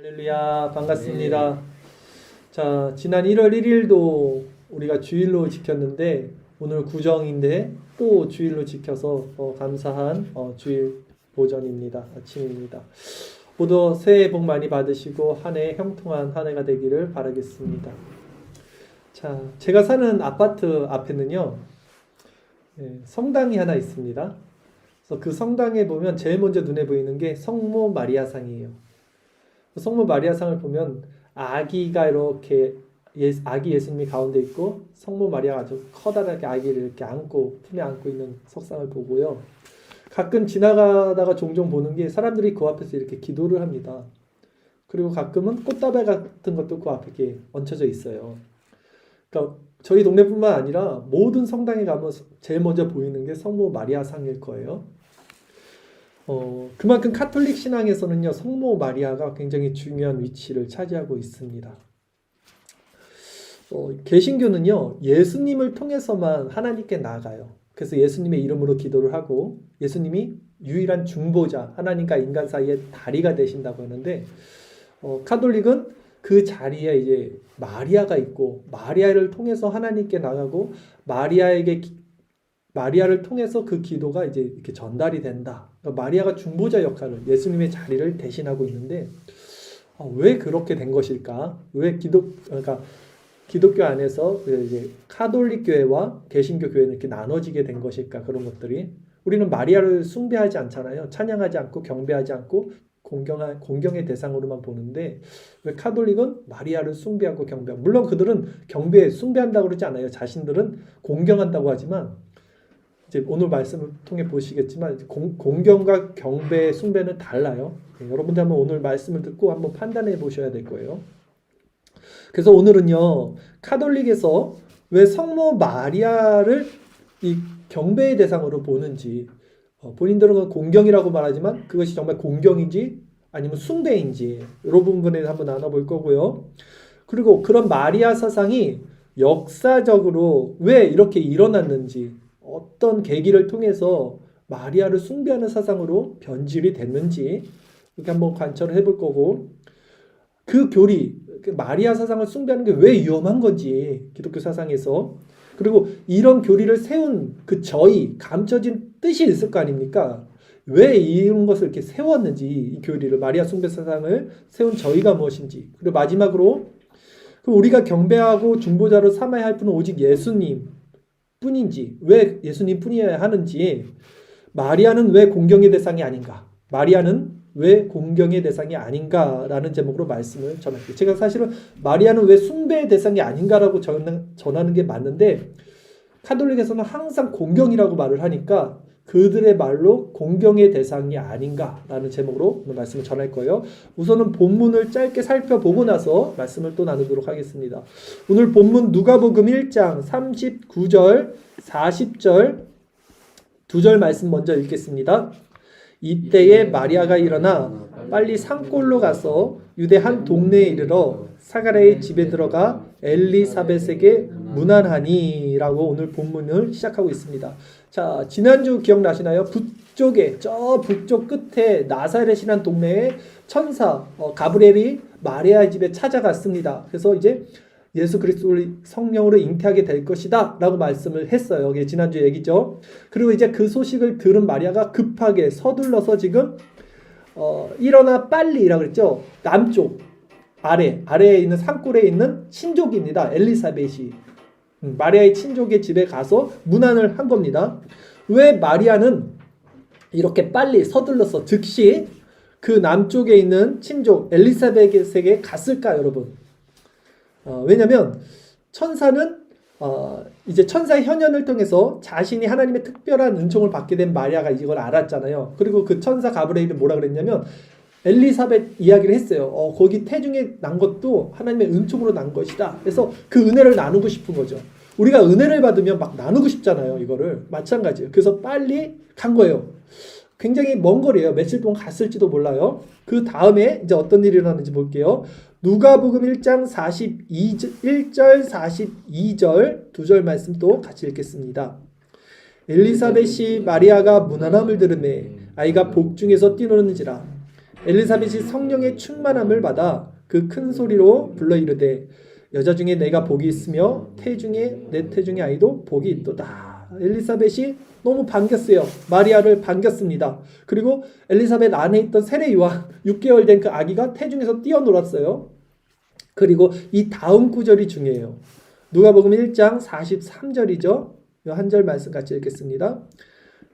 할렐루야, 반갑습니다. 자, 지난 1월 1일도 우리가 주일로 지켰는데 오늘 구정인데 또 주일로 지켜서 감사한 주일 오전입니다. 아침입니다. 모두 새해 복 많이 받으시고 한 해 형통한 한 해가 되기를 바라겠습니다. 자, 제가 사는 아파트 앞에는요, 성당이 하나 있습니다. 그래서 그 성당에 보면 제일 먼저 눈에 보이는 게 성모 마리아상이에요. 성모 마리아상을 보면 아기가 이렇게 아기 예수님이 가운데 있고 성모 마리아가 아주 커다랗게 아기를 이렇게 안고 품에 안고 있는 석상을 보고요. 가끔 지나가다가 종종 보는 게 사람들이 그 앞에서 이렇게 기도를 합니다. 그리고 가끔은 꽃다발 같은 것도 그 앞에 이렇게 얹혀져 있어요. 그러니까 저희 동네뿐만 아니라 모든 성당에 가면 제일 먼저 보이는 게 성모 마리아상일 거예요. 그만큼 카톨릭 신앙에서는요, 성모 마리아가 굉장히 중요한 위치를 차지하고 있습니다. 개신교는요, 예수님을 통해서만 하나님께 나아가요. 그래서 예수님의 이름으로 기도를 하고 예수님이 유일한 중보자, 하나님과 인간 사이의 다리가 되신다고 하는데, 카톨릭은 그 자리에 이제 마리아가 있고 마리아를 통해서 하나님께 나가고 마리아를 통해서 그 기도가 이제 이렇게 전달이 된다. 그러니까 마리아가 중보자 역할을, 예수님의 자리를 대신하고 있는데, 왜 그렇게 된 것일까? 왜 그러니까 기독교 안에서 이제 카톨릭 교회와 개신교 교회는 이렇게 나눠지게 된 것일까? 그런 것들이. 우리는 마리아를 숭배하지 않잖아요. 찬양하지 않고 경배하지 않고 공경의 대상으로만 보는데, 왜 카톨릭은 마리아를 숭배하고 경배하고, 물론 그들은 숭배한다고 그러지 않아요. 자신들은 공경한다고 하지만, 이제 오늘 말씀을 통해 보시겠지만 공경과 경배, 숭배는 달라요. 여러분들 한번 오늘 말씀을 듣고 한번 판단해 보셔야 될 거예요. 그래서 오늘은요, 카톨릭에서 왜 성모 마리아를 이 경배의 대상으로 보는지, 본인들은 공경이라고 말하지만 그것이 정말 공경인지 아니면 숭배인지 이런 부분에 한번 나눠볼 거고요. 그리고 그런 마리아 사상이 역사적으로 왜 이렇게 일어났는지, 어떤 계기를 통해서 마리아를 숭배하는 사상으로 변질이 됐는지 이렇게 한번 관찰을 해볼 거고, 그 교리, 마리아 사상을 숭배하는 게 왜 위험한 건지 기독교 사상에서, 그리고 이런 교리를 세운 그 감춰진 뜻이 있을 거 아닙니까? 왜 이런 것을 이렇게 세웠는지, 이 교리를, 마리아 숭배 사상을 세운 저희가 무엇인지, 그리고 마지막으로 우리가 경배하고 중보자로 삼아야 할 분은 오직 예수님 뿐인지, 왜 예수님 뿐이어야 하는지, 마리아는 왜 공경의 대상이 아닌가, 마리아는 왜 공경의 대상이 아닌가라는 제목으로 말씀을 전할게요. 제가 사실은 마리아는 왜 숭배의 대상이 아닌가라고 전하는 게 맞는데, 카톨릭에서는 항상 공경이라고 말을 하니까 그들의 말로 공경의 대상이 아닌가라는 제목으로 오늘 말씀을 전할 거예요. 우선은 본문을 짧게 살펴보고 나서 말씀을 또 나누도록 하겠습니다. 오늘 본문 누가복음 1장 39절 40절 두 절 말씀 먼저 읽겠습니다. 이때에 마리아가 일어나 빨리 산골로 가서 유대 한 동네에 이르러 사가랴의 집에 들어가 엘리사벳에게 문안하니 라고 오늘 본문을 시작하고 있습니다. 자, 지난주 기억나시나요? 저 북쪽 끝에 나사렛이라는 동네에 천사 가브리엘이 마리아의 집에 찾아갔습니다. 그래서 이제 예수 그리스도를 성령으로 잉태하게 될 것이다 라고 말씀을 했어요. 이게 지난주 얘기죠. 그리고 이제 그 소식을 들은 마리아가 급하게 서둘러서 지금 일어나 빨리라고 그랬죠. 남쪽 아래에 있는 산골에 있는 친족입니다. 엘리사벳이 마리아의 친족의 집에 가서 문안을 한 겁니다. 왜 마리아는 이렇게 빨리 서둘러서 즉시 그 남쪽에 있는 친족 엘리사벳에게 갔을까, 여러분? 왜냐하면 천사는 이제 천사의 현현을 통해서 자신이 하나님의 특별한 은총을 받게 된 마리아가 이걸 알았잖아요. 그리고 그 천사 가브리엘이 뭐라 그랬냐면 엘리사벳 이야기를 했어요. 거기 태중에 난 것도 하나님의 은총으로 난 것이다. 그래서 그 은혜를 나누고 싶은 거죠. 우리가 은혜를 받으면 막 나누고 싶잖아요. 이거를 마찬가지예요. 그래서 빨리 간 거예요. 굉장히 먼 거리예요. 며칠 동안 갔을지도 몰라요. 그 다음에 이제 어떤 일이 일어나는지 볼게요. 누가복음 1장 1절 42절 두 절 말씀 또 같이 읽겠습니다. 엘리사벳이 마리아가 문안함을 들으매 아이가 복중에서 뛰노는지라 엘리사벳이 성령의 충만함을 받아 그 큰 소리로 불러 이르되 여자 중에 내가 복이 있으며 태중에 내 태중의 아이도 복이 있도다. 엘리사벳이 너무 반겼어요. 마리아를 반겼습니다. 그리고 엘리사벳 안에 있던 세례 요한 6개월 된 그 아기가 태중에서 뛰어놀았어요. 그리고 이 다음 구절이 중요해요. 누가복음 1장 43절이죠. 이 한 절 말씀 같이 읽겠습니다.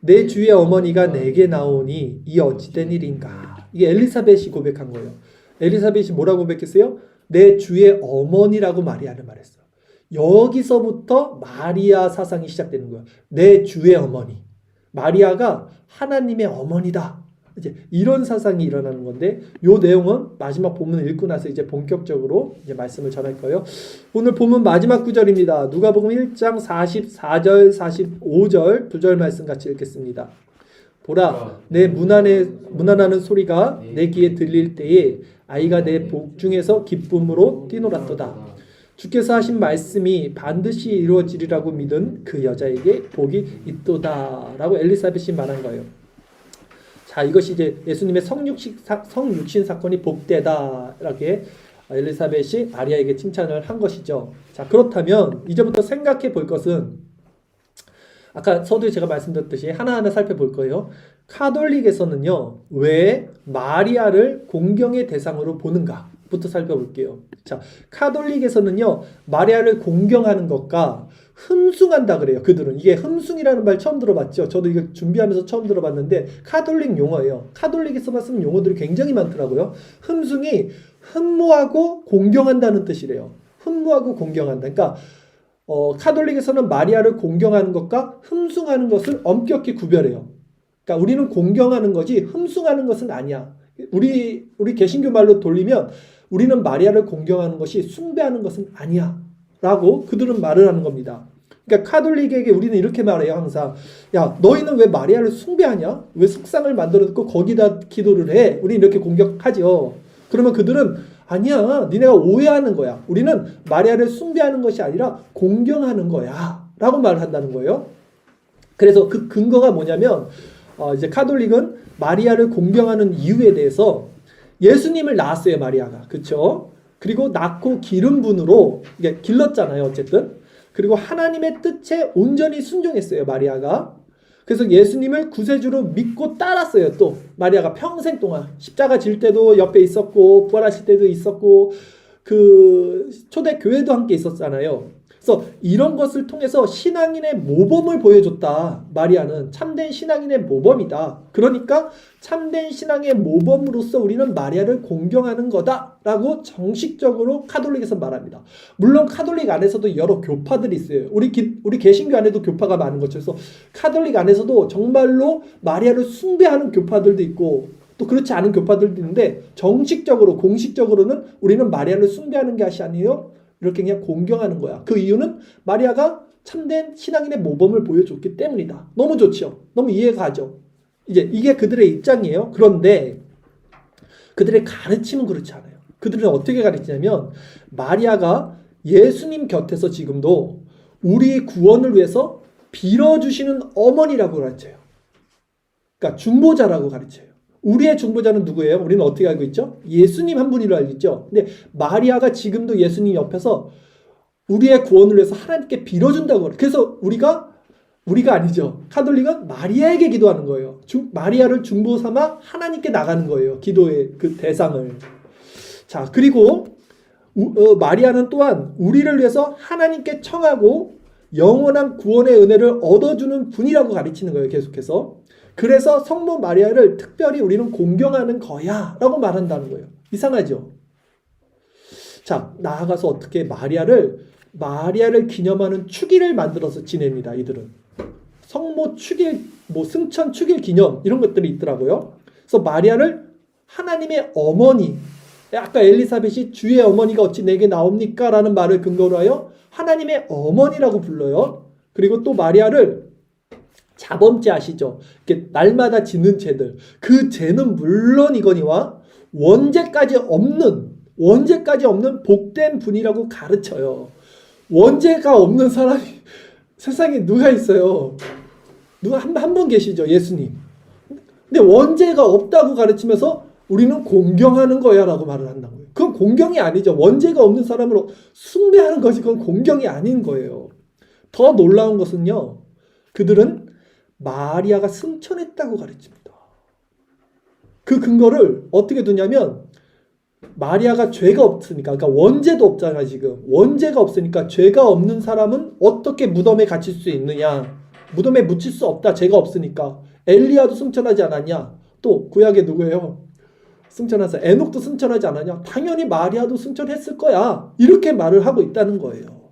내 주의 어머니가 내게 나오니 이 어찌된 일인가. 이게 엘리사벳이 고백한 거예요. 엘리사벳이 뭐라고 고백했어요? 내 주의 어머니라고 마리아를 말했어요. 여기서부터 마리아 사상이 시작되는 거예요. 내 주의 어머니. 마리아가 하나님의 어머니다. 이제 이런 사상이 일어나는 건데, 요 내용은 마지막 본문 읽고 나서 이제 본격적으로 이제 말씀을 전할 거예요. 오늘 본문 마지막 구절입니다. 누가복음 1장 44절, 45절 두 절 말씀 같이 읽겠습니다. 보라, 내 문안하는 소리가 내 귀에 들릴 때에 아이가 내 복 중에서 기쁨으로 뛰놀았도다. 주께서 하신 말씀이 반드시 이루어지리라고 믿은 그 여자에게 복이 있도다. 라고 엘리사벳이 말한 거예요. 자, 이것이 이제 예수님의 성육신 사건이 복되다. 이렇게 엘리사벳이 마리아에게 칭찬을 한 것이죠. 자, 그렇다면 이제부터 생각해 볼 것은 아까 서두에 제가 말씀드렸듯이 하나하나 살펴볼 거예요. 카톨릭에서는요, 왜 마리아를 공경의 대상으로 보는가부터 살펴볼게요. 자, 카톨릭에서는요, 마리아를 공경하는 것과 흠숭한다 그래요. 그들은. 이게 흠숭이라는 말 처음 들어봤죠. 저도 이거 준비하면서 처음 들어봤는데 카톨릭 용어예요. 카톨릭에서만 쓰는 용어들이 굉장히 많더라고요. 흠숭이 흠모하고 공경한다는 뜻이래요. 흠모하고 공경한다. 그러니까 카톨릭에서는 마리아를 공경하는 것과 흠숭하는 것을 엄격히 구별해요. 그러니까 우리는 공경하는 거지 흠숭하는 것은 아니야. 우리 개신교 말로 돌리면 우리는 마리아를 공경하는 것이 숭배하는 것은 아니야. 라고 그들은 말을 하는 겁니다. 그러니까 카톨릭에게 우리는 이렇게 말해요. 항상. 야, 너희는 왜 마리아를 숭배하냐? 왜 석상을 만들어 놓고 거기다 기도를 해? 우리 이렇게 공격하죠. 그러면 그들은 아니야, 니네가 오해하는 거야. 우리는 마리아를 숭배하는 것이 아니라 공경하는 거야. 라고 말을 한다는 거예요. 그래서 그 근거가 뭐냐면 이제 카톨릭은 마리아를 공경하는 이유에 대해서 예수님을 낳았어요. 마리아가. 그렇죠? 그리고 낳고 기른 분으로 이게 길렀잖아요. 어쨌든. 그리고 하나님의 뜻에 온전히 순종했어요. 마리아가. 그래서 예수님을 구세주로 믿고 따랐어요. 또 마리아가 평생 동안 십자가 질 때도 옆에 있었고 부활하실 때도 있었고 그 초대 교회도 함께 있었잖아요. 그래서 이런 것을 통해서 신앙인의 모범을 보여줬다. 마리아는 참된 신앙인의 모범이다. 그러니까 참된 신앙의 모범으로서 우리는 마리아를 공경하는 거다라고 정식적으로 카톨릭에서 말합니다. 물론 카톨릭 안에서도 여러 교파들이 있어요. 우리 개신교 안에도 교파가 많은 것처럼. 그래서 카톨릭 안에서도 정말로 마리아를 숭배하는 교파들도 있고 또 그렇지 않은 교파들도 있는데 정식적으로 공식적으로는 우리는 마리아를 숭배하는 것이 아니에요. 이렇게 그냥 공경하는 거야. 그 이유는 마리아가 참된 신앙인의 모범을 보여줬기 때문이다. 너무 좋죠. 너무 이해가 가죠. 이제 이게 그들의 입장이에요. 그런데 그들의 가르침은 그렇지 않아요. 그들은 어떻게 가르치냐면 마리아가 예수님 곁에서 지금도 우리 구원을 위해서 빌어주시는 어머니라고 가르쳐요. 그러니까 중보자라고 가르쳐요. 우리의 중보자는 누구예요? 우리는 어떻게 알고 있죠? 예수님 한 분이라 알고 있죠. 근데 마리아가 지금도 예수님 옆에서 우리의 구원을 위해서 하나님께 빌어준다고 그래요. 그래서 우리가 아니죠. 카톨릭은 마리아에게 기도하는 거예요. 마리아를 중보 삼아 하나님께 나가는 거예요. 기도의 그 대상을. 자, 그리고 마리아는 또한 우리를 위해서 하나님께 청하고 영원한 구원의 은혜를 얻어주는 분이라고 가르치는 거예요. 계속해서. 그래서 성모 마리아를 특별히 우리는 공경하는 거야 라고 말한다는 거예요. 이상하죠? 자, 나아가서 어떻게 마리아를 기념하는 축일을 만들어서 지냅니다. 이들은. 성모 축일, 승천 축일 기념 이런 것들이 있더라고요. 그래서 마리아를 하나님의 어머니, 아까 엘리사벳이 주의 어머니가 어찌 내게 나옵니까? 라는 말을 근거로 하여 하나님의 어머니라고 불러요. 그리고 또 마리아를 자범죄 아시죠? 이렇게 날마다 지는 죄들. 그 죄는 물론이거니와 원죄까지 없는 복된 분이라고 가르쳐요. 원죄가 없는 사람이 세상에 누가 있어요? 누가 한 분 계시죠? 예수님. 근데 원죄가 없다고 가르치면서 우리는 공경하는 거야 라고 말을 한다고요. 그건 공경이 아니죠. 원죄가 없는 사람을 숭배하는 것이 그건 공경이 아닌 거예요. 더 놀라운 것은요. 그들은 마리아가 승천했다고 가르칩니다. 그 근거를 어떻게 두냐면 마리아가 죄가 없으니까, 그러니까 원죄도 없잖아 지금. 원죄가 없으니까 죄가 없는 사람은 어떻게 무덤에 갇힐 수 있느냐. 무덤에 묻힐 수 없다. 죄가 없으니까. 엘리야도 승천하지 않았냐. 또 구약에 누구예요? 승천해서 에녹도 승천하지 않았냐? 당연히 마리아도 승천했을 거야. 이렇게 말을 하고 있다는 거예요.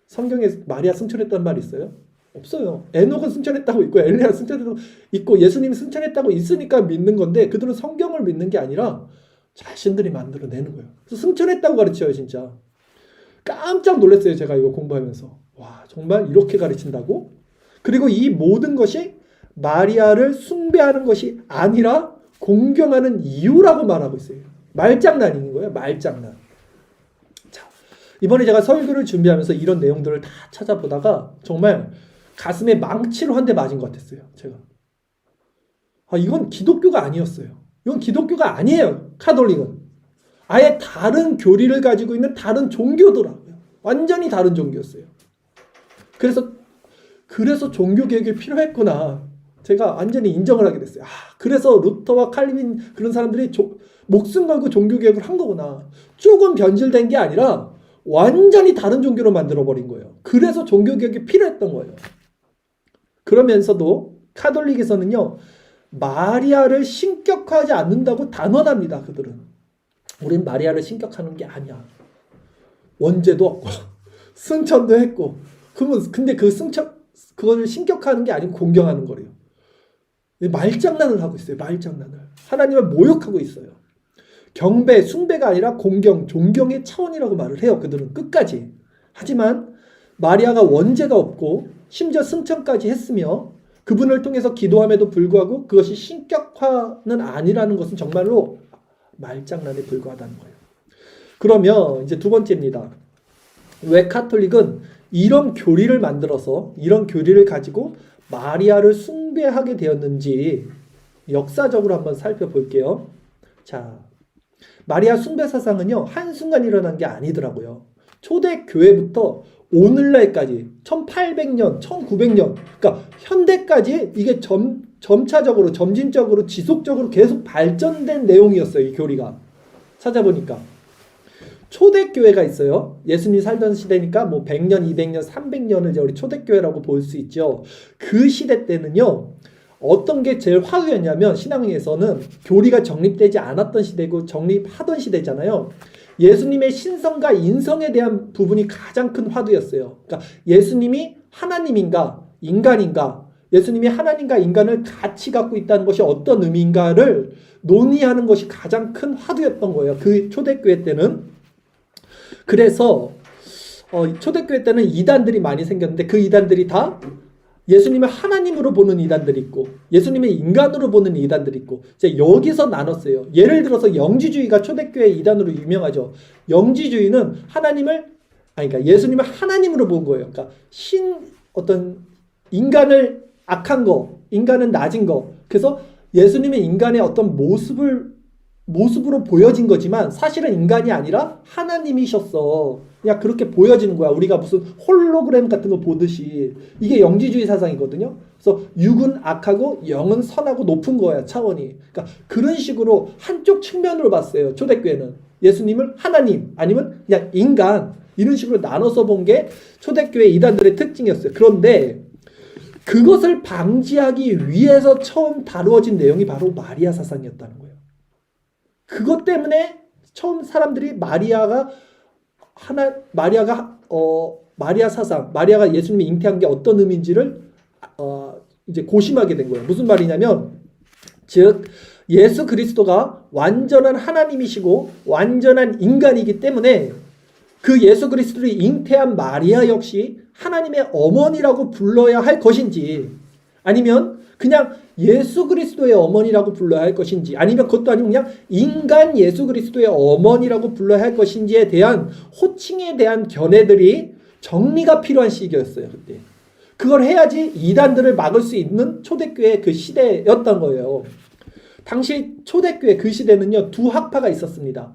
성경에 마리아 승천했다는 말이 있어요? 없어요. 에녹은 승천했다고 있고 엘리야 승천했다고 있고 예수님이 승천했다고 있으니까 믿는 건데 그들은 성경을 믿는 게 아니라 자신들이 만들어내는 거예요. 그래서 승천했다고 가르쳐요. 진짜 깜짝 놀랐어요. 제가 이거 공부하면서. 와, 정말 이렇게 가르친다고? 그리고 이 모든 것이 마리아를 숭배하는 것이 아니라 공경하는 이유라고 말하고 있어요. 말장난인 거예요. 말장난. 자, 이번에 제가 설교를 준비하면서 이런 내용들을 다 찾아보다가 정말 가슴에 망치로 한 대 맞은 것 같았어요. 제가. 이건 기독교가 아니었어요. 이건 기독교가 아니에요. 카톨릭은. 아예 다른 교리를 가지고 있는 다른 종교더라고요. 완전히 다른 종교였어요. 그래서 종교개혁이 필요했구나. 제가 완전히 인정을 하게 됐어요. 그래서 루터와 칼빈 그런 사람들이 목숨 걸고 종교개혁을 한 거구나. 조금 변질된 게 아니라 완전히 다른 종교로 만들어버린 거예요. 그래서 종교개혁이 필요했던 거예요. 그러면서도 카톨릭에서는요. 마리아를 신격화하지 않는다고 단언합니다. 그들은. 우린 마리아를 신격하는 게 아니야. 원죄도 없고 승천도 했고. 근데 그걸 신격화하는 게 아니고 공경하는 거래요. 말장난을 하고 있어요. 말장난을. 하나님을 모욕하고 있어요. 경배, 숭배가 아니라 공경, 존경의 차원이라고 말을 해요. 그들은 끝까지. 하지만 마리아가 원죄가 없고 심지어 승천까지 했으며 그분을 통해서 기도함에도 불구하고 그것이 신격화는 아니라는 것은 정말로 말장난에 불과하다는 거예요. 그러면 이제 두 번째입니다. 왜 카톨릭은 이런 교리를 만들어서 이런 교리를 가지고 마리아를 숭배하게 되었는지 역사적으로 한번 살펴볼게요. 자, 마리아 숭배 사상은요. 한순간 일어난 게 아니더라고요. 초대교회부터 오늘날까지 1800년, 1900년 그러니까 현대까지 이게 점차적으로 점진적으로 지속적으로 계속 발전된 내용이었어요. 이 교리가. 찾아보니까 초대교회가 있어요. 예수님이 살던 시대니까 뭐 100년, 200년, 300년을 이제 우리 초대교회라고 볼 수 있죠. 그 시대 때는요. 어떤 게 제일 화두였냐면 신앙에서는 교리가 정립되지 않았던 시대고 정립하던 시대잖아요. 예수님의 신성과 인성에 대한 부분이 가장 큰 화두였어요. 그러니까 예수님이 하나님인가 인간인가 예수님이 하나님과 인간을 같이 갖고 있다는 것이 어떤 의미인가를 논의하는 것이 가장 큰 화두였던 거예요. 그 초대교회 때는. 그래서 초대교회 때는 이단들이 많이 생겼는데 그 이단들이 다 예수님을 하나님으로 보는 이단들이 있고 예수님을 인간으로 보는 이단들이 있고 이제 여기서 나눴어요. 예를 들어서 영지주의가 초대교회 이단으로 유명하죠. 영지주의는 그러니까 예수님을 하나님으로 본 거예요. 그러니까 어떤 인간을 악한 거, 인간은 낮은 거. 그래서 예수님의 인간의 어떤 모습으로 보여진 거지만 사실은 인간이 아니라 하나님이셨어. 그냥 그렇게 보여지는 거야. 우리가 무슨 홀로그램 같은 거 보듯이. 이게 영지주의 사상이거든요. 그래서 육은 악하고 영은 선하고 높은 거야. 차원이. 그러니까 그런 식으로 한쪽 측면으로 봤어요. 초대교회는. 예수님을 하나님 아니면 그냥 인간 이런 식으로 나눠서 본 게 초대교회 이단들의 특징이었어요. 그런데 그것을 방지하기 위해서 처음 다루어진 내용이 바로 마리아 사상이었다는 거예요. 그것 때문에 처음 사람들이 마리아 사상, 마리아가 예수님이 잉태한 게 어떤 의미인지를 이제 고심하게 된 거예요. 무슨 말이냐면, 즉 예수 그리스도가 완전한 하나님이시고 완전한 인간이기 때문에 그 예수 그리스도를 잉태한 마리아 역시 하나님의 어머니라고 불러야 할 것인지 아니면 그냥 예수 그리스도의 어머니라고 불러야 할 것인지 아니면 그것도 아니고 그냥 인간 예수 그리스도의 어머니라고 불러야 할 것인지에 대한 호칭에 대한 견해들이 정리가 필요한 시기였어요. 그때. 그걸 해야지 이단들을 막을 수 있는 초대교회 그 시대였던 거예요. 당시 초대교회 그 시대는요, 두 학파가 있었습니다.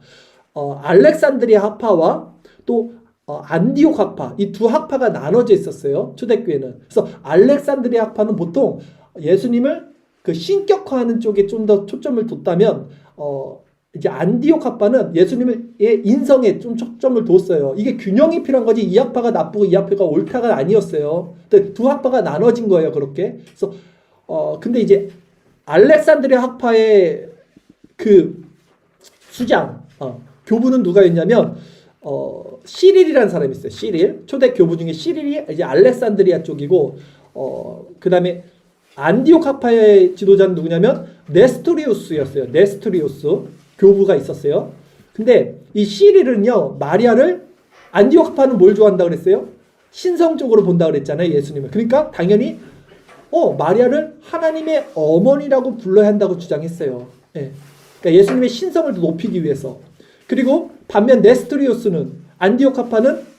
알렉산드리아 학파와 또 안디옥 학파, 이 두 학파가 나눠져 있었어요. 초대교회는. 그래서 알렉산드리아 학파는 보통 예수님을 그 신격화하는 쪽에 좀 더 초점을 뒀다면 이제 안디옥 학파는 예수님의 인성에 좀 초점을 뒀어요. 이게 균형이 필요한 거지 이 학파가 나쁘고 이 학파가 옳다가 아니었어요. 근데 두 학파가 나눠진 거예요. 그렇게. 그래서 근데 이제 알렉산드리아 학파의 그 수장 교부는 누가였냐면 시릴이라는 사람이 있어요. 시릴. 초대 교부 중에 시릴이 이제 알렉산드리아 쪽이고 그다음에 안디옥 학파의 지도자는 누구냐면 네스토리우스였어요. 네스토리우스 교부가 있었어요. 근데 이 시릴은요, 마리아를 안디옥 학파는 뭘 좋아한다 그랬어요? 신성적으로 본다 그랬잖아요, 예수님을. 그러니까 당연히 마리아를 하나님의 어머니라고 불러야 한다고 주장했어요. 예. 그러니까 예수님의 신성을 높이기 위해서. 그리고 반면 네스토리우스는 안디옥 학파는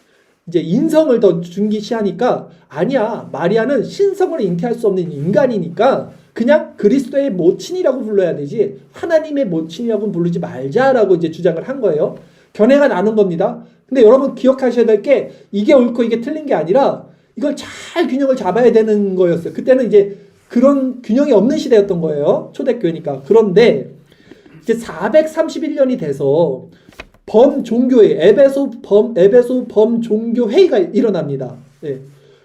이제 인성을 더 중시하니까 아니야, 마리아는 신성을 잉태할 수 없는 인간이니까 그냥 그리스도의 모친이라고 불러야 되지 하나님의 모친이라고 부르지 말자라고 이제 주장을 한 거예요. 견해가 나는 겁니다. 근데 여러분 기억하셔야 될 게 이게 옳고 이게 틀린 게 아니라 이걸 잘 균형을 잡아야 되는 거였어요. 그때는 이제 그런 균형이 없는 시대였던 거예요. 초대교회니까. 그런데 이제 431년이 돼서 범종교회, 에베소 범종교회의가 일어납니다. 예.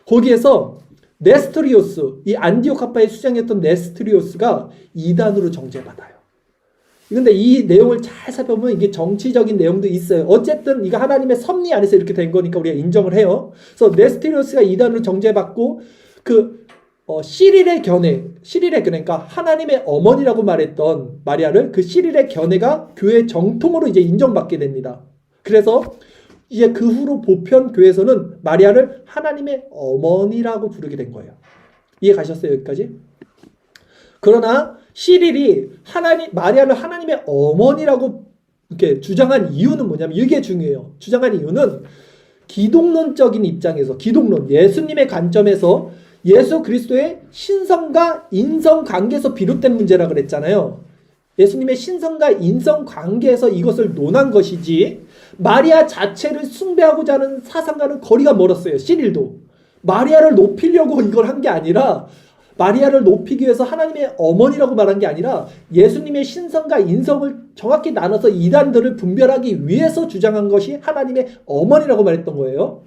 거기에서 네스토리오스, 이 안디옥 학파의 수장이었던 네스토리오스가 이단으로 정죄받아요. 근데 이 내용을 잘 살펴보면 이게 정치적인 내용도 있어요. 어쨌든 이거 하나님의 섭리 안에서 이렇게 된 거니까 우리가 인정을 해요. 그래서 네스토리오스가 이단으로 정죄받고 시릴의 견해, 그러니까 하나님의 어머니라고 말했던 마리아를 그 시릴의 견해가 교회 정통으로 이제 인정받게 됩니다. 그래서 이제 그 후로 보편 교회에서는 마리아를 하나님의 어머니라고 부르게 된 거예요. 이해 가셨어요, 여기까지? 그러나 시릴이 마리아를 하나님의 어머니라고 이렇게 주장한 이유는 뭐냐면 이게 중요해요. 주장한 이유는 기독론적인 입장에서, 예수님의 관점에서 예수 그리스도의 신성과 인성 관계에서 비롯된 문제라 그랬잖아요. 예수님의 신성과 인성 관계에서 이것을 논한 것이지 마리아 자체를 숭배하고자 하는 사상과는 거리가 멀었어요. 시릴도. 마리아를 높이려고 이걸 한 게 아니라 마리아를 높이기 위해서 하나님의 어머니라고 말한 게 아니라 예수님의 신성과 인성을 정확히 나눠서 이단들을 분별하기 위해서 주장한 것이 하나님의 어머니라고 말했던 거예요.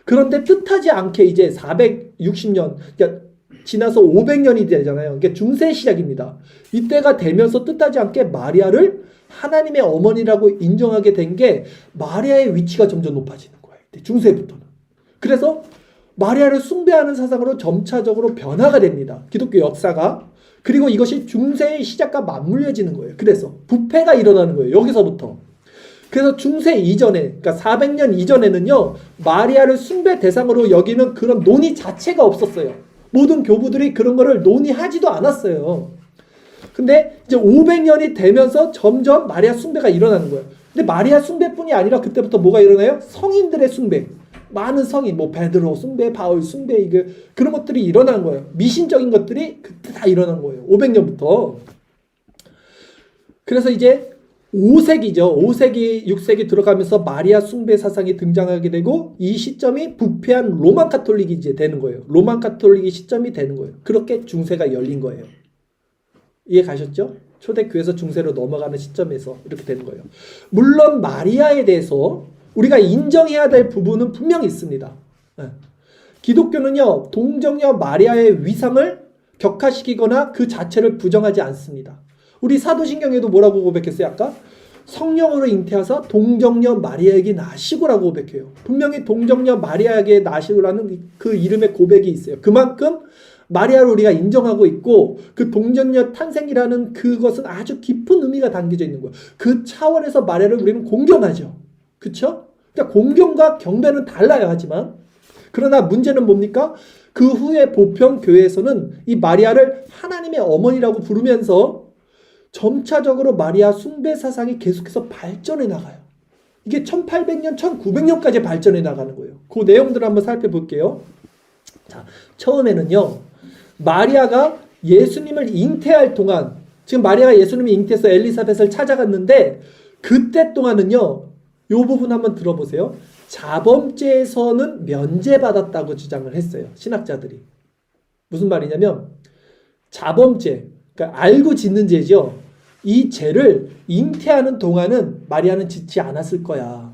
그런데 뜻하지 않게 이제 460년, 그러니까 지나서 500년이 되잖아요. 그러니까 중세 시작입니다. 이때가 되면서 뜻하지 않게 마리아를 하나님의 어머니라고 인정하게 된 게 마리아의 위치가 점점 높아지는 거예요. 중세부터는. 그래서 마리아를 숭배하는 사상으로 점차적으로 변화가 됩니다. 기독교 역사가. 그리고 이것이 중세의 시작과 맞물려지는 거예요. 그래서 부패가 일어나는 거예요. 여기서부터. 그래서 중세 이전에, 그러니까 400년 이전에는요, 마리아를 숭배 대상으로 여기는 그런 논의 자체가 없었어요. 모든 교부들이 그런 거를 논의하지도 않았어요. 근데 이제 500년이 되면서 점점 마리아 숭배가 일어나는 거예요. 근데 마리아 숭배뿐이 아니라 그때부터 뭐가 일어나요? 성인들의 숭배. 많은 성인, 베드로 숭배, 바울 숭배, 그런 것들이 일어나는 거예요. 미신적인 것들이 그때 다 일어난 거예요. 500년부터. 그래서 이제 5세기죠. 5세기, 6세기 들어가면서 마리아 숭배 사상이 등장하게 되고 이 시점이 부패한 로만 카톨릭이 이제 되는 거예요. 로만 카톨릭이 시점이 되는 거예요. 그렇게 중세가 열린 거예요. 이해 가셨죠? 초대교회에서 중세로 넘어가는 시점에서 이렇게 되는 거예요. 물론 마리아에 대해서 우리가 인정해야 될 부분은 분명히 있습니다. 기독교는요, 동정녀 마리아의 위상을 격하시키거나 그 자체를 부정하지 않습니다. 우리 사도신경에도 뭐라고 고백했어요? 아까 성령으로 잉태하사 동정녀 마리아에게 나시고라고 고백해요. 분명히 동정녀 마리아에게 나시고라는 그 이름의 고백이 있어요. 그만큼 마리아를 우리가 인정하고 있고 그 동정녀 탄생이라는 그것은 아주 깊은 의미가 담겨져 있는 거예요. 그 차원에서 마리아를 우리는 공경하죠. 그렇죠? 그러니까 공경과 경배는 달라요. 하지만 그러나 문제는 뭡니까? 그 후에 보편 교회에서는 이 마리아를 하나님의 어머니라고 부르면서 점차적으로 마리아 숭배 사상이 계속해서 발전해 나가요. 이게 1800년, 1900년까지 발전해 나가는 거예요. 그 내용들을 한번 살펴볼게요. 자, 처음에는요, 마리아가 예수님을 잉태할 동안 지금 마리아가 예수님이 잉태해서 엘리사벳을 찾아갔는데 그때 동안은요. 요 부분 한번 들어보세요. 자범죄에서는 면제받았다고 주장을 했어요. 신학자들이. 무슨 말이냐면 자범죄, 그러니까 알고 짓는 죄죠. 이 죄를 잉태하는 동안은 마리아는 짓지 않았을 거야.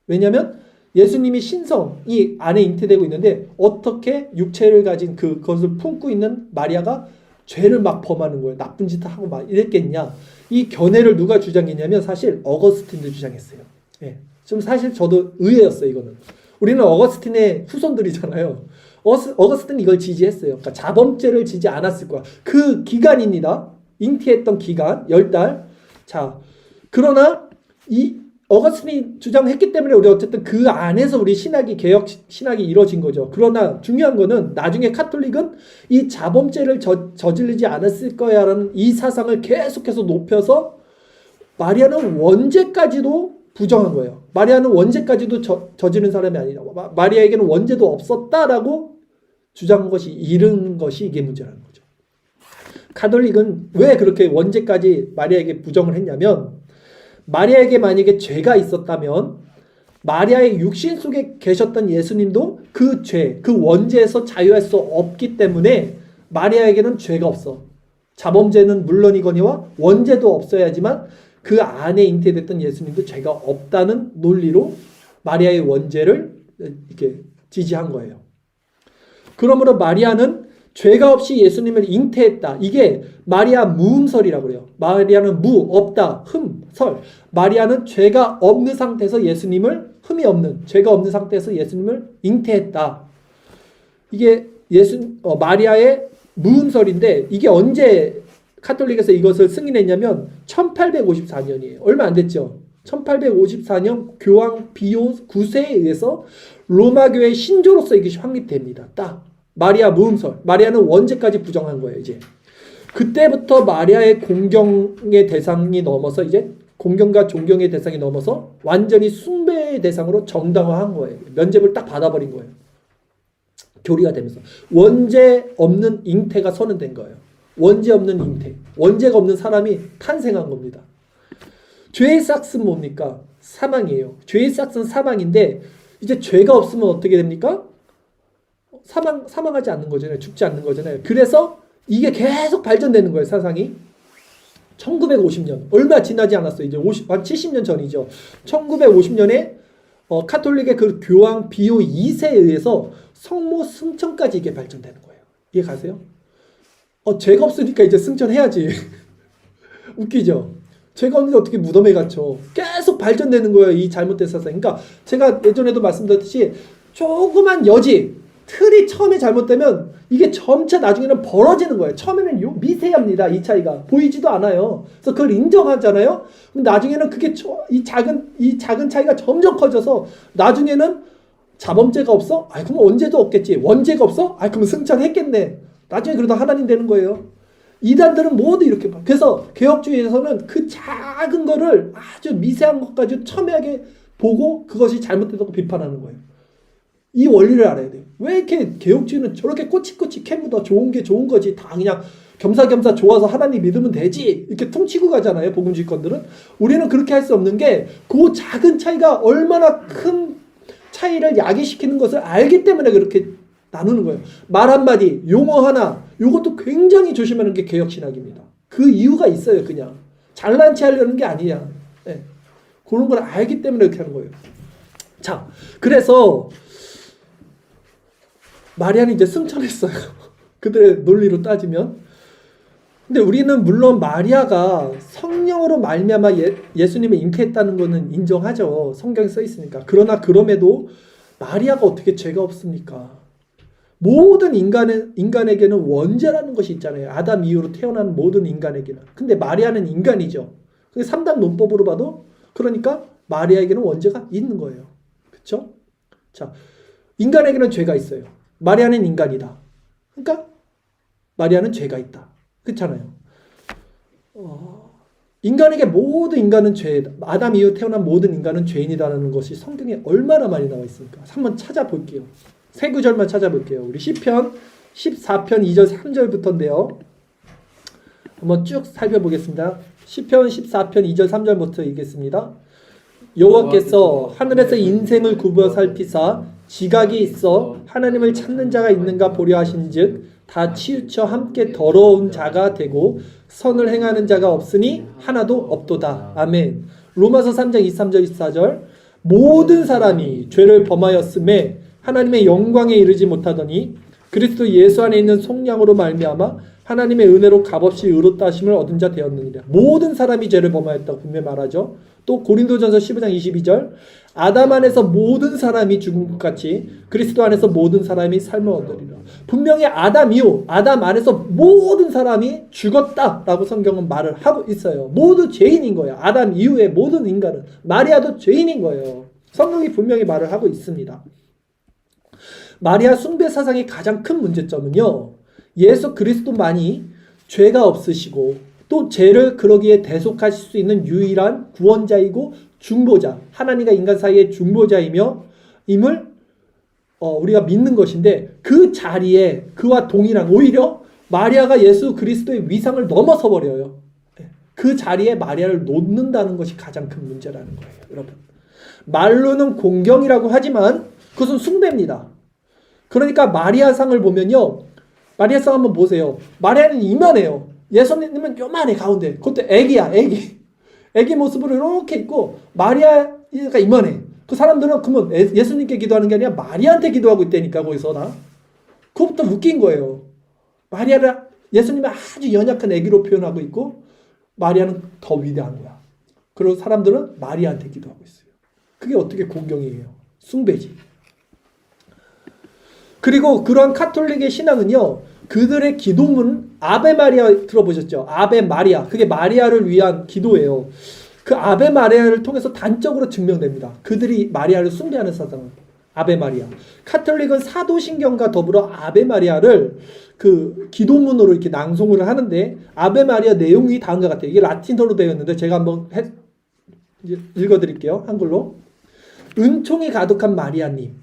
왜냐하면 예수님이 신성이 안에 잉태되고 있는데 어떻게 육체를 가진 그것을 품고 있는 마리아가 죄를 막 범하는 거예요. 나쁜 짓을 하고 막 이랬겠냐. 이 견해를 누가 주장했냐면 사실 어거스틴도 주장했어요. 예. 좀 사실 저도 의외였어요. 이거는. 우리는 어거스틴의 후손들이잖아요. 어거스틴은 이걸 지지했어요. 그러니까 자범죄를 지지 않았을 거야. 그 기간입니다. 잉태했던 기간 10달. 자, 그러나 이 어거스틴이 주장했기 때문에 우리 어쨌든 그 안에서 우리 개혁 신학이 이루어진 거죠. 그러나 중요한 거는 나중에 카톨릭은 이 자범죄를 저지르지 않았을 거야라는 이 사상을 계속해서 높여서 마리아는 원죄까지도 부정한 거예요. 마리아는 원죄까지도 저지른 사람이 아니다. 마리아에게는 원죄도 없었다라고 주장한 것이 이른 것이 이게 문제라는 거죠. 카톨릭은 왜 그렇게 원죄까지 마리아에게 부정을 했냐면 마리아에게 만약에 죄가 있었다면 마리아의 육신 속에 계셨던 예수님도 그 죄, 그 원죄에서 자유할 수 없기 때문에 마리아에게는 죄가 없어. 자범죄는 물론이거니와 원죄도 없어야지만 그 안에 잉태됐던 예수님도 죄가 없다는 논리로 마리아의 원죄를 이렇게 지지한 거예요. 그러므로 마리아는 죄가 없이 예수님을 잉태했다. 이게 마리아 무음설이라고 그래요. 마리아는 없다, 설. 마리아는 죄가 없는 상태에서 예수님을, 죄가 없는 상태에서 예수님을 잉태했다. 이게 마리아의 무음설인데 이게 언제 카톨릭에서 이것을 승인했냐면 1854년이에요. 얼마 안 됐죠. 1854년 교황 비오 9세에 의해서 로마교회 신조로서 이것이 확립됩니다. 딱 마리아 무음설. 마리아는 원죄까지 부정한 거예요. 이제 그때부터 마리아의 공경의 대상이 넘어서 이제 공경과 존경의 대상이 넘어서 완전히 숭배의 대상으로 정당화한 거예요. 면죄부를 딱 받아버린 거예요. 교리가 되면서 원죄 없는 잉태가 선언된 거예요. 원죄 없는 잉태, 원죄가 없는 사람이 탄생한 겁니다. 죄의 삭스는 뭡니까? 사망이에요. 죄의 삭스는 사망인데 이제 죄가 없으면 어떻게 됩니까? 사망하지 않는 거잖아요. 죽지 않는 거잖아요. 그래서 이게 계속 발전되는 거예요. 사상이. 1950년 얼마 지나지 않았어요. 이제 한 70년 전이죠. 1950년에 카톨릭의 그 교황 비오 2세에 의해서 성모 승천까지 이게 발전되는 거예요. 이해 가세요? 죄가 없으니까 이제 승천해야지. 웃기죠? 죄가 없는데 어떻게 무덤에 갇혀. 계속 발전되는 거예요. 이 잘못된 사상. 그러니까 제가 예전에도 말씀드렸듯이 조그만 틀이 처음에 잘못되면 이게 점차 나중에는 벌어지는 거예요. 처음에는 미세합니다. 이 차이가. 보이지도 않아요. 그래서 그걸 인정하잖아요. 근데 나중에는 그게 이 작은 차이가 점점 커져서 나중에는 자범죄가 없어? 그럼 원죄도 없겠지. 원죄가 없어? 그럼 승천했겠네. 나중에 그러다 하나님 되는 거예요. 이단들은 모두 이렇게 봐. 그래서 개혁주의에서는 그 작은 거를 아주 미세한 것까지 첨예하게 보고 그것이 잘못됐다고 비판하는 거예요. 이 원리를 알아야 돼요. 왜 이렇게 개혁주의는 저렇게 꼬치꼬치 캐묻어. 좋은 게 좋은 거지. 다 그냥 겸사겸사 좋아서 하나님 믿으면 되지. 이렇게 퉁치고 가잖아요. 복음주의권들은. 우리는 그렇게 할 수 없는 게 그 작은 차이가 얼마나 큰 차이를 야기시키는 것을 알기 때문에 그렇게 나누는 거예요. 말 한마디, 용어 하나, 이것도 굉장히 조심하는 게 개혁신학입니다. 그 이유가 있어요. 그냥 잘난 체 하려는 게 아니야. 네. 그런 걸 알기 때문에 이렇게 하는 거예요. 자, 그래서 마리아는 이제 승천했어요. 그들의 논리로 따지면. 근데 우리는 물론 마리아가 성령으로 말미암아 예수님을 잉태했다는 것은 인정하죠. 성경에 써 있으니까. 그러나 그럼에도 마리아가 어떻게 죄가 없습니까? 모든 인간에게는 원죄라는 것이 있잖아요. 아담 이후로 태어난 모든 인간에게는. 근데 마리아는 인간이죠. 근데 3단 논법으로 봐도 그러니까 마리아에게는 원죄가 있는 거예요. 그렇죠? 자, 인간에게는 죄가 있어요. 마리아는 인간이다. 그러니까 마리아는 죄가 있다. 그렇잖아요. 인간에게 모든 인간은 아담 이후 태어난 모든 인간은 죄인이라는 것이 성경에 얼마나 많이 나와 있습니까? 한번 찾아볼게요. 세 구절만 찾아볼게요. 우리 시편 14편 2절 3절부터인데요. 한번 쭉 살펴보겠습니다. 시편 14편 2절 3절부터 읽겠습니다. 여호와께서 하늘에서 인생을 굽어 살피사 지각이 있어 하나님을 찾는 자가 있는가 보려 하신즉 다 치우쳐 함께 더러운 자가 되고 선을 행하는 자가 없으니 하나도 없도다. 아멘. 로마서 3장 23절 24절 모든 사람이 죄를 범하였음에 하나님의 영광에 이르지 못하더니 그리스도 예수 안에 있는 속량으로 말미암아 하나님의 은혜로 값없이 의롭다 하심을 얻은 자 되었느니라. 모든 사람이 죄를 범하였다고 분명히 말하죠. 또 고린도전서 15장 22절 아담 안에서 모든 사람이 죽은 것 같이 그리스도 안에서 모든 사람이 삶을 얻으리라. 분명히 아담 이후 아담 안에서 모든 사람이 죽었다라고 성경은 말을 하고 있어요. 모두 죄인인 거예요. 아담 이후의 모든 인간은. 마리아도 죄인인 거예요. 성경이 분명히 말을 하고 있습니다. 마리아 숭배 사상의 가장 큰 문제점은요, 예수 그리스도만이 죄가 없으시고 또 죄를 그러기에 대속하실 수 있는 유일한 구원자이고 중보자, 하나님과 인간 사이의 중보자이며 임을 우리가 믿는 것인데, 그 자리에 그와 동일한, 오히려 마리아가 예수 그리스도의 위상을 넘어서 버려요. 그 자리에 마리아를 놓는다는 것이 가장 큰 문제라는 거예요. 여러분, 말로는 공경이라고 하지만 그것은 숭배입니다. 그러니까 마리아상을 보면요, 마리아상 한번 보세요. 마리아는 이만해요. 예수님은 요만해, 가운데. 그것도 애기야, 애기 모습으로 이렇게 있고 마리아가 이만해. 그 사람들은 그러면 예수님께 기도하는 게 아니라 마리아한테 기도하고 있다니까, 거기서 나. 그것부터 웃긴 거예요. 마리아를 예수님은 아주 연약한 애기로 표현하고 있고 마리아는 더 위대한 거야. 그리고 사람들은 마리아한테 기도하고 있어요. 그게 어떻게 공경이에요? 숭배지. 그리고 그러한 카톨릭의 신앙은요, 그들의 기도문 아베 마리아 들어보셨죠? 아베 마리아. 그게 마리아를 위한 기도예요. 그 아베 마리아를 통해서 단적으로 증명됩니다. 그들이 마리아를 숭배하는 사상은 아베 마리아. 카톨릭은 사도신경과 더불어 아베 마리아를 그 기도문으로 이렇게 낭송을 하는데, 아베 마리아 내용이 다음과 같아요. 이게 라틴어로 되어 있는데 제가 한번 읽어드릴게요. 한글로. 은총이 가득한 마리아님,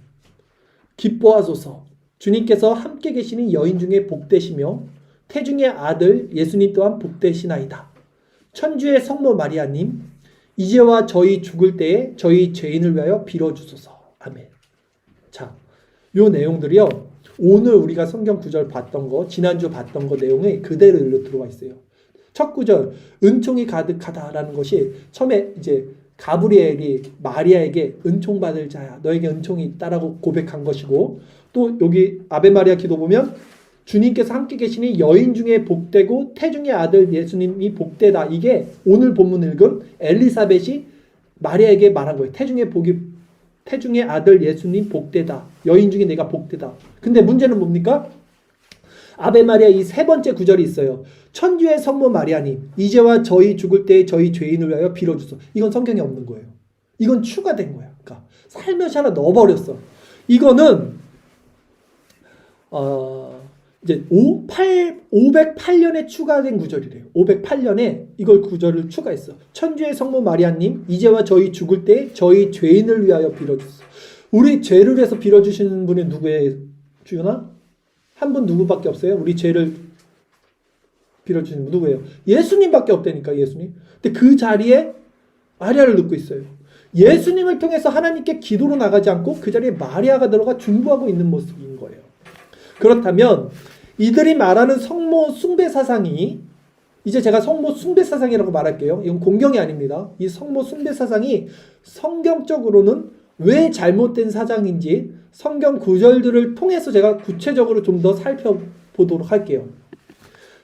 기뻐하소서. 주님께서 함께 계시는 여인 중에 복되시며 태중의 아들 예수님 또한 복되시나이다. 천주의 성모 마리아님, 이제와 저희 죽을 때에 저희 죄인을 위하여 빌어주소서. 아멘. 자, 요 내용들이요, 오늘 우리가 성경 구절 봤던 거, 지난주 봤던 거 내용이 그대로 들어가 있어요. 첫 구절, 은총이 가득하다라는 것이 처음에 이제 가브리엘이 마리아에게 은총 받을 자야, 너에게 은총이 있다라고 고백한 것이고, 또 여기 아베 마리아 기도 보면 주님께서 함께 계시니 여인 중에 복되고 태중의 아들 예수님이 복되다. 이게 오늘 본문 읽은 엘리사벳이 마리아에게 말한 거예요. 태중의 아들 예수님 복되다. 여인 중에 내가 복되다. 근데 문제는 뭡니까? 아베 마리아 이 세 번째 구절이 있어요. 천주의 성모 마리아님, 이제와 저희 죽을 때에 저희 죄인을 위하여 빌어주소. 이건 성경에 없는 거예요. 이건 추가된 거야. 그러니까 살며시 하나 넣어버렸어. 이거는 이제 508년에 추가된 구절이래요. 508년에 이걸 구절을 추가했어. 천주의 성모 마리아님, 이제와 저희 죽을 때 저희 죄인을 위하여 빌어주소. 우리 죄를 위해서 빌어주시는 분이 누구예요? 주연아? 한 분 누구밖에 없어요? 우리 죄를 빌어주시는 분 누구예요? 예수님밖에 없다니까, 예수님. 근데 그 자리에 마리아를 넣고 있어요. 예수님을 통해서 하나님께 기도로 나가지 않고 그 자리에 마리아가 들어가 중보하고 있는 모습인 거예요. 그렇다면 이들이 말하는 성모 숭배 사상이, 이제 제가 성모 숭배 사상이라고 말할게요. 이건 공경이 아닙니다. 이 성모 숭배 사상이 성경적으로는 왜 잘못된 사상인지 성경 구절들을 통해서 제가 구체적으로 좀 더 살펴보도록 할게요.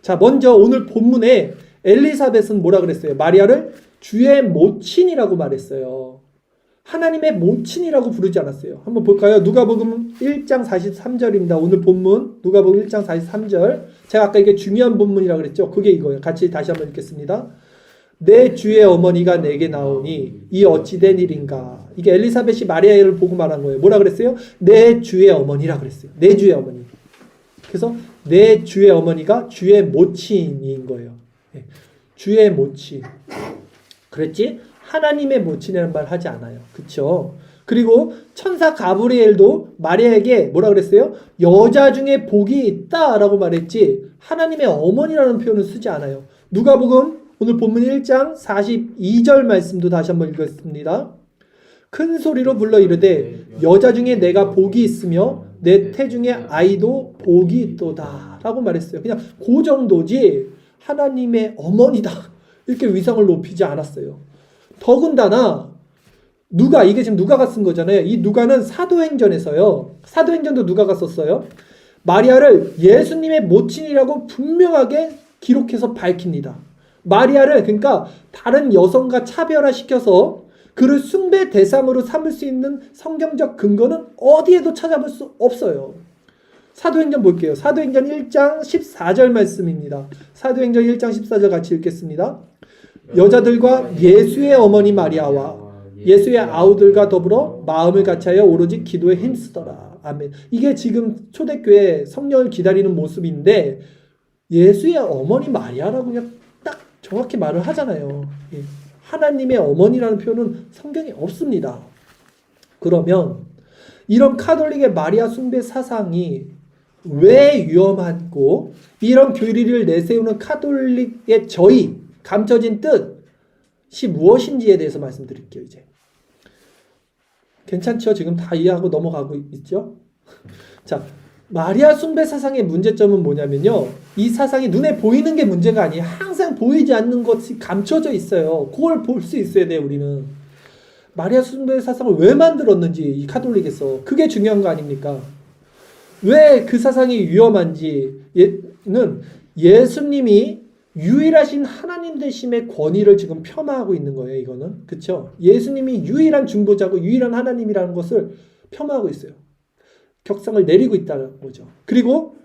자, 먼저 오늘 본문에 엘리사벳은 뭐라 그랬어요? 마리아를 주의 모친이라고 말했어요. 하나님의 모친이라고 부르지 않았어요. 한번 볼까요? 누가복음 1장 43절입니다. 오늘 본문 누가복음 1장 43절. 제가 아까 이게 중요한 본문이라고 그랬죠. 그게 이거예요. 같이 다시 한번 읽겠습니다. 내 주의 어머니가 내게 나오니 이 어찌 된 일인가. 이게 엘리사벳이 마리아를 보고 말한 거예요. 뭐라 그랬어요? 내 주의 어머니라 그랬어요. 내 주의 어머니. 그래서 내 주의 어머니가 주의 모친인 거예요. 주의 모친. 그랬지? 하나님의 모친이라는 말 하지 않아요. 그쵸? 그리고 천사 가브리엘도 마리아에게 뭐라 그랬어요? 여자 중에 복이 있다라고 말했지 하나님의 어머니라는 표현을 쓰지 않아요. 누가복음 오늘 본문 1장 42절 말씀도 다시 한번 읽겠습니다. 큰 소리로 불러 이르되 여자 중에 내가 복이 있으며 내 태중에 아이도 복이 있도다 라고 말했어요. 그냥 그 정도지 하나님의 어머니다 이렇게 위상을 높이지 않았어요. 더군다나 누가, 이게 지금 누가가 쓴 거잖아요. 이 누가는 사도행전에서요. 사도행전도 누가가 썼어요. 마리아를 예수님의 모친이라고 분명하게 기록해서 밝힙니다. 마리아를 그러니까 다른 여성과 차별화시켜서 그를 숭배 대상으로 삼을 수 있는 성경적 근거는 어디에도 찾아볼 수 없어요. 사도행전 볼게요. 사도행전 1장 14절 말씀입니다. 사도행전 1장 14절 같이 읽겠습니다. 여자들과 예수의 어머니 마리아와 예수의 아우들과 더불어 마음을 같이하여 오로지 기도에 힘쓰더라. 아멘. 이게 지금 초대교회 성령을 기다리는 모습인데 예수의 어머니 마리아라고 그냥 딱 정확히 말을 하잖아요. 하나님의 어머니라는 표현은 성경에 없습니다. 그러면 이런 카톨릭의 마리아 숭배 사상이 왜 위험하고 이런 교리를 내세우는 카톨릭의 저희 감춰진 뜻이 무엇인지에 대해서 말씀드릴게요. 이제 괜찮죠? 지금 다 이해하고 넘어가고 있죠? 자, 마리아 숭배 사상의 문제점은 뭐냐면요. 이 사상이 눈에 보이는 게 문제가 아니에요. 항상 보이지 않는 것이 감춰져 있어요. 그걸 볼 수 있어야 돼요, 우리는. 마리아 숭배 사상을 왜 만들었는지 이 카톨릭에서 그게 중요한 거 아닙니까? 왜 그 사상이 위험한지는 예수님이 유일하신 하나님 되심의 권위를 지금 폄하하고 있는 거예요. 이거는 그렇죠? 예수님이 유일한 중보자고 유일한 하나님이라는 것을 폄하하고 있어요. 격상을 내리고 있다는 거죠. 그리고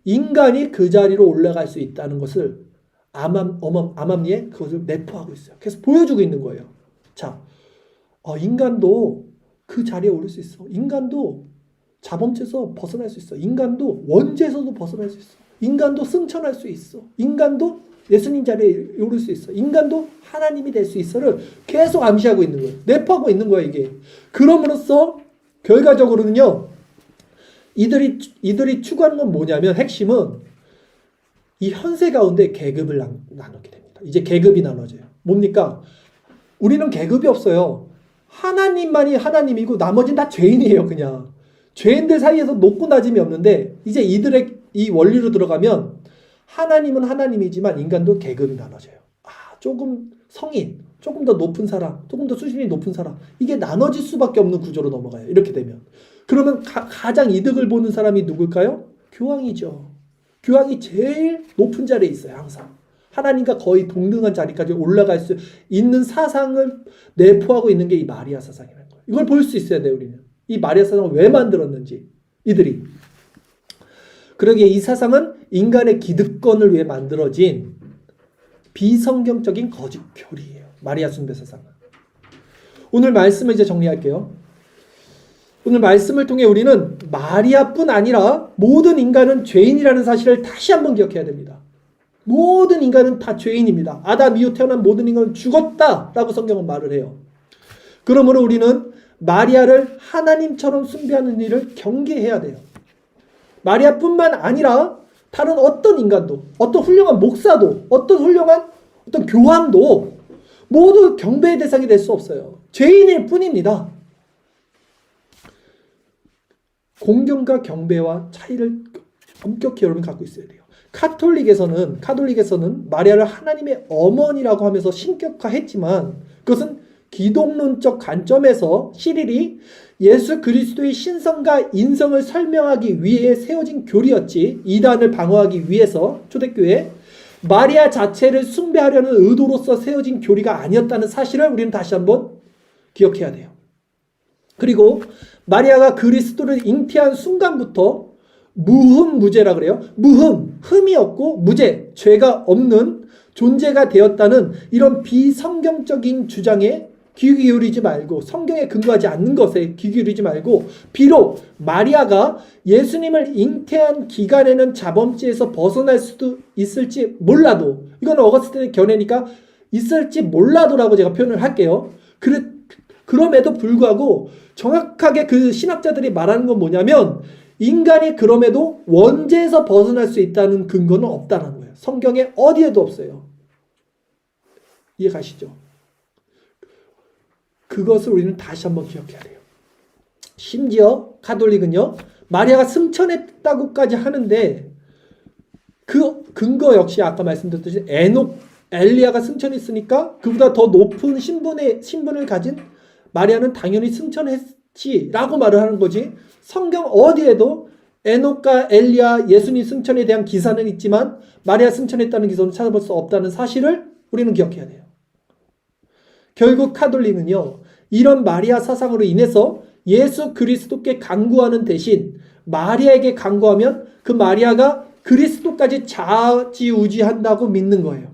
인간이 그 자리로 올라갈 수 있다는 것을 암암리에 그것을 내포하고 있어요. 그래서 보여주고 있는 거예요. 자, 인간도 그 자리에 오를 수 있어. 인간도 자범죄에서 벗어날 수 있어. 인간도 원죄에서도 벗어날 수 있어. 인간도 승천할 수 있어. 인간도 예수님 자리에 오를 수 있어. 인간도 하나님이 될 수 있어를 계속 암시하고 있는 거예요. 내포하고 있는 거예요, 이게. 그럼으로써 결과적으로는요. 이들이 추구하는 건 뭐냐면 핵심은 이 현세 가운데 계급을 나누게 됩니다. 이제 계급이 나눠져요. 뭡니까? 우리는 계급이 없어요. 하나님만이 하나님이고 나머지는 다 죄인이에요. 그냥. 죄인들 사이에서 높고 낮음이 없는데 이제 이들의 이 원리로 들어가면 하나님은 하나님이지만 인간도 계급이 나눠져요. 조금 성인, 조금 더 높은 사람, 조금 더 수준이 높은 사람 이게 나눠질 수밖에 없는 구조로 넘어가요. 이렇게 되면. 그러면 가장 이득을 보는 사람이 누굴까요? 교황이죠. 교황이 제일 높은 자리에 있어요. 항상. 하나님과 거의 동등한 자리까지 올라갈 수 있는 사상을 내포하고 있는 게 이 마리아 사상이라는 거예요. 이걸 볼 수 있어야 돼요. 우리는. 이 마리아 사상을 왜 만들었는지 이들이. 그러기에 이 사상은 인간의 기득권을 위해 만들어진 비성경적인 거짓 교리예요. 마리아 숭배 사상은. 오늘 말씀을 이제 정리할게요. 오늘 말씀을 통해 우리는 마리아뿐 아니라 모든 인간은 죄인이라는 사실을 다시 한번 기억해야 됩니다. 모든 인간은 다 죄인입니다. 아담 이후 태어난 모든 인간은 죽었다라고 성경은 말을 해요. 그러므로 우리는 마리아를 하나님처럼 숭배하는 일을 경계해야 돼요. 마리아뿐만 아니라 다른 어떤 인간도, 어떤 훌륭한 목사도, 어떤 훌륭한 어떤 교황도 모두 경배의 대상이 될 수 없어요. 죄인일 뿐입니다. 공경과 경배와 차이를 엄격히 여러분 갖고 있어야 돼요. 카톨릭에서는 마리아를 하나님의 어머니라고 하면서 신격화했지만 그것은 기독론적 관점에서 시릴이 예수 그리스도의 신성과 인성을 설명하기 위해 세워진 교리였지 이단을 방어하기 위해서 초대교회 마리아 자체를 숭배하려는 의도로서 세워진 교리가 아니었다는 사실을 우리는 다시 한번 기억해야 돼요. 그리고 마리아가 그리스도를 잉태한 순간부터 무흠무죄라 그래요. 흠이 없고 무죄, 죄가 없는 존재가 되었다는 이런 비성경적인 주장에 귀 기울이지 말고 성경에 근거하지 않는 것에 귀 기울이지 말고 비록 마리아가 예수님을 잉태한 기간에는 자범죄에서 벗어날 수도 있을지 몰라도 이건 어거스틴의 견해니까 있을지 몰라도라고 제가 표현을 할게요. 그럼에도 불구하고 정확하게 그 신학자들이 말하는 건 뭐냐면 인간이 그럼에도 원죄에서 벗어날 수 있다는 근거는 없다는 거예요. 성경에 어디에도 없어요. 이해가시죠? 그것을 우리는 다시 한번 기억해야 돼요. 심지어 가톨릭은요, 마리아가 승천했다고까지 하는데 그 근거 역시 아까 말씀드렸듯이 에녹, 엘리야가 승천했으니까 그보다 더 높은 신분을 가진 마리아는 당연히 승천했지라고 말을 하는 거지. 성경 어디에도 에녹과 엘리야, 예수님 승천에 대한 기사는 있지만 마리아 승천했다는 기사는 찾아볼 수 없다는 사실을 우리는 기억해야 돼요. 결국 가톨릭은요, 이런 마리아 사상으로 인해서 예수 그리스도께 간구하는 대신 마리아에게 간구하면 그 마리아가 그리스도까지 좌지우지한다고 믿는 거예요.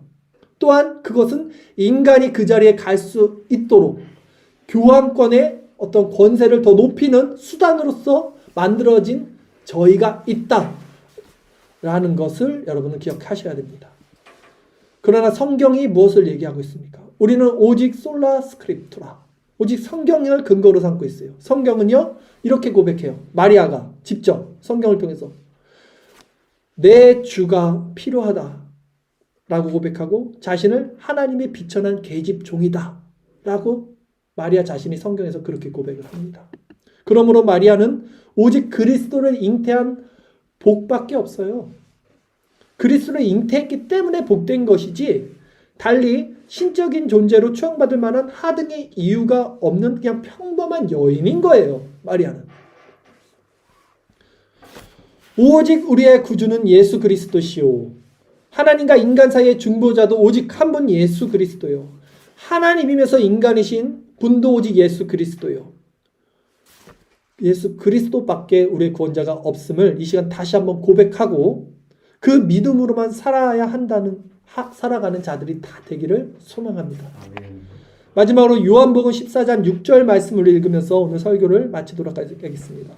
또한 그것은 인간이 그 자리에 갈 수 있도록 교황권의 어떤 권세를 더 높이는 수단으로서 만들어진 저희가 있다라는 것을 여러분은 기억하셔야 됩니다. 그러나 성경이 무엇을 얘기하고 있습니까? 우리는 오직 솔라 스크립투라, 오직 성경을 근거로 삼고 있어요. 성경은요, 이렇게 고백해요. 마리아가 직접 성경을 통해서 내 주가 필요하다 라고 고백하고 자신을 하나님의 비천한 계집 종이다 라고 마리아 자신이 성경에서 그렇게 고백을 합니다. 그러므로 마리아는 오직 그리스도를 잉태한 복밖에 없어요. 그리스도를 잉태했기 때문에 복된 것이지 달리 신적인 존재로 추앙받을 만한 하등의 이유가 없는 그냥 평범한 여인인 거예요. 마리아는. 오직 우리의 구주는 예수 그리스도시오. 하나님과 인간 사이의 중보자도 오직 한 분 예수 그리스도요. 하나님이면서 인간이신 분도 오직 예수 그리스도요. 예수 그리스도밖에 우리의 구원자가 없음을 이 시간 다시 한번 고백하고 그 믿음으로만 살아가는 자들이 다 되기를 소망합니다. 마지막으로 요한복음 14장 6절 말씀을 읽으면서 오늘 설교를 마치도록 하겠습니다.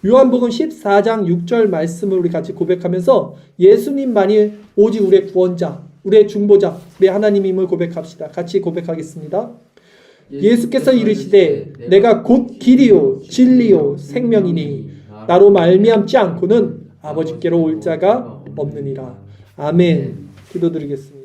요한복음 14장 6절 말씀을 우리 같이 고백하면서 예수님만이 오직 우리의 구원자, 우리의 중보자, 우리의 하나님임을 고백합시다. 같이 고백하겠습니다. 예수께서 이르시되 내가 곧 길이요 진리요 생명이니 나로 말미암지 않고는 아버지께로 올 자가 없느니라. 아멘. 기도드리겠습니다.